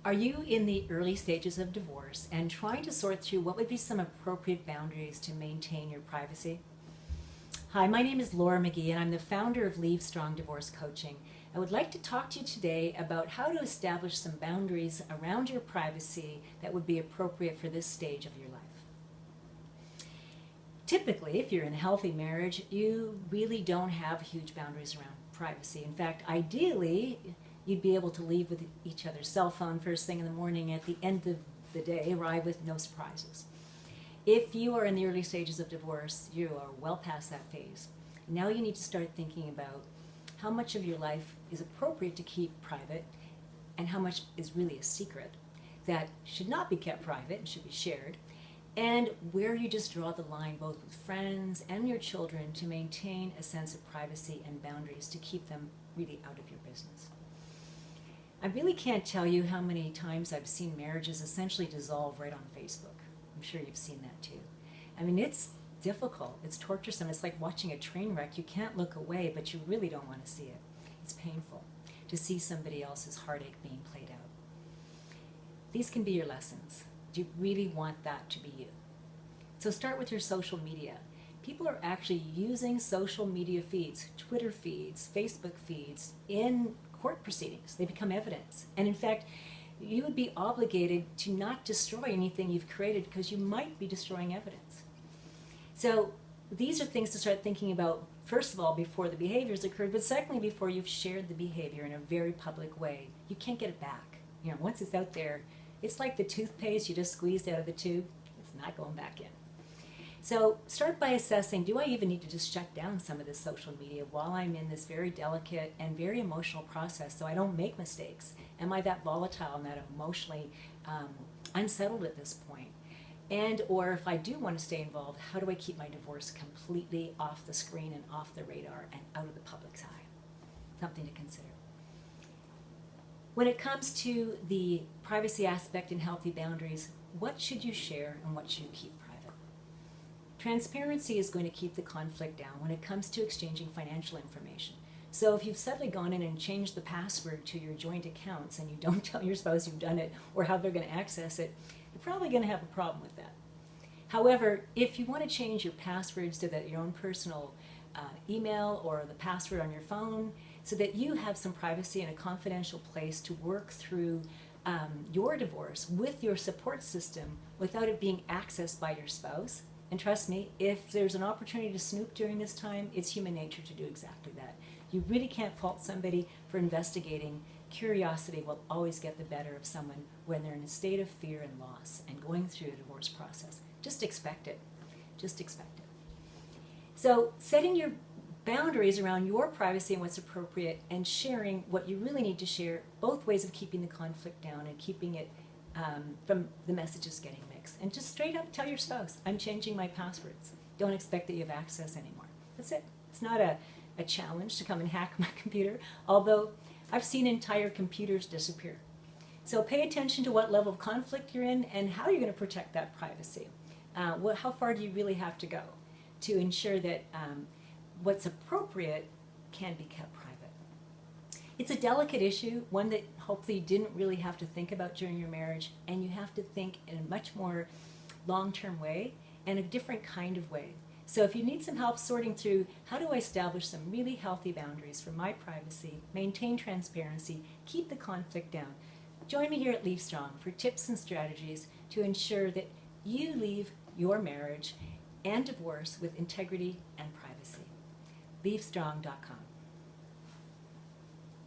Are you in the early stages of divorce and trying to sort through what would be some appropriate boundaries to maintain your privacy? Hi, my name is Laura McGee and I'm the founder of Leave Strong Divorce Coaching. I would like to talk to you today about how to establish some boundaries around your privacy that would be appropriate for this stage of your life. Typically, if you're in a healthy marriage, you really don't have huge boundaries around privacy. In fact, ideally, you'd be able to leave with each other's cell phone first thing in the morning, at the end of the day, arrive with no surprises. If you are in the early stages of divorce, you are well past that phase. Now you need to start thinking about how much of your life is appropriate to keep private and how much is really a secret that should not be kept private and should be shared, and where you just draw the line both with friends and your children to maintain a sense of privacy and boundaries to keep them really out of your business. I really can't tell you how many times I've seen marriages essentially dissolve right on Facebook. I'm sure you've seen that too. I mean, it's difficult, it's torturesome, it's like watching a train wreck. You can't look away, but you really don't want to see it. It's painful to see somebody else's heartache being played out. These can be your lessons. Do you really want that to be you? So start with your social media. People are actually using social media feeds, Twitter feeds, Facebook feeds in court proceedings. They become evidence. And in fact, you would be obligated to not destroy anything you've created because you might be destroying evidence. So these are things to start thinking about, first of all, before the behaviors occurred, but secondly, before you've shared the behavior in a very public way. You can't get it back. You know, once it's out there, it's like the toothpaste you just squeezed out of the tube. It's not going back in. So start by assessing, do I even need to just shut down some of this social media while I'm in this very delicate and very emotional process so I don't make mistakes? Am I that volatile and that emotionally unsettled at this point? And or if I do want to stay involved, how do I keep my divorce completely off the screen and off the radar and out of the public's eye? Something to consider. When it comes to the privacy aspect and healthy boundaries, what should you share and what should you keep private? Transparency is going to keep the conflict down when it comes to exchanging financial information. So if you've suddenly gone in and changed the password to your joint accounts and you don't tell your spouse you've done it or how they're going to access it, you're probably going to have a problem with that. However, if you want to change your passwords to your own personal email or the password on your phone so that you have some privacy and a confidential place to work through your divorce with your support system without it being accessed by your spouse. And trust me, if there's an opportunity to snoop during this time, it's human nature to do exactly that. You really can't fault somebody for investigating. Curiosity will always get the better of someone when they're in a state of fear and loss and going through a divorce process. Just expect it. Just expect it. So setting your boundaries around your privacy and what's appropriate and sharing what you really need to share, both ways of keeping the conflict down and keeping it from the messages getting mixed. And just straight up tell your spouse, I'm changing my passwords. Don't expect that you have access anymore. That's it. It's not a challenge to come and hack my computer, although I've seen entire computers disappear. So pay attention to what level of conflict you're in and how you're going to protect that privacy. How far do you really have to go to ensure that what's appropriate can be kept private? It's a delicate issue, one that hopefully you didn't really have to think about during your marriage, and you have to think in a much more long-term way and a different kind of way. So if you need some help sorting through how do I establish some really healthy boundaries for my privacy, maintain transparency, keep the conflict down, join me here at Leave Strong for tips and strategies to ensure that you leave your marriage and divorce with integrity and privacy. LeaveStrong.com.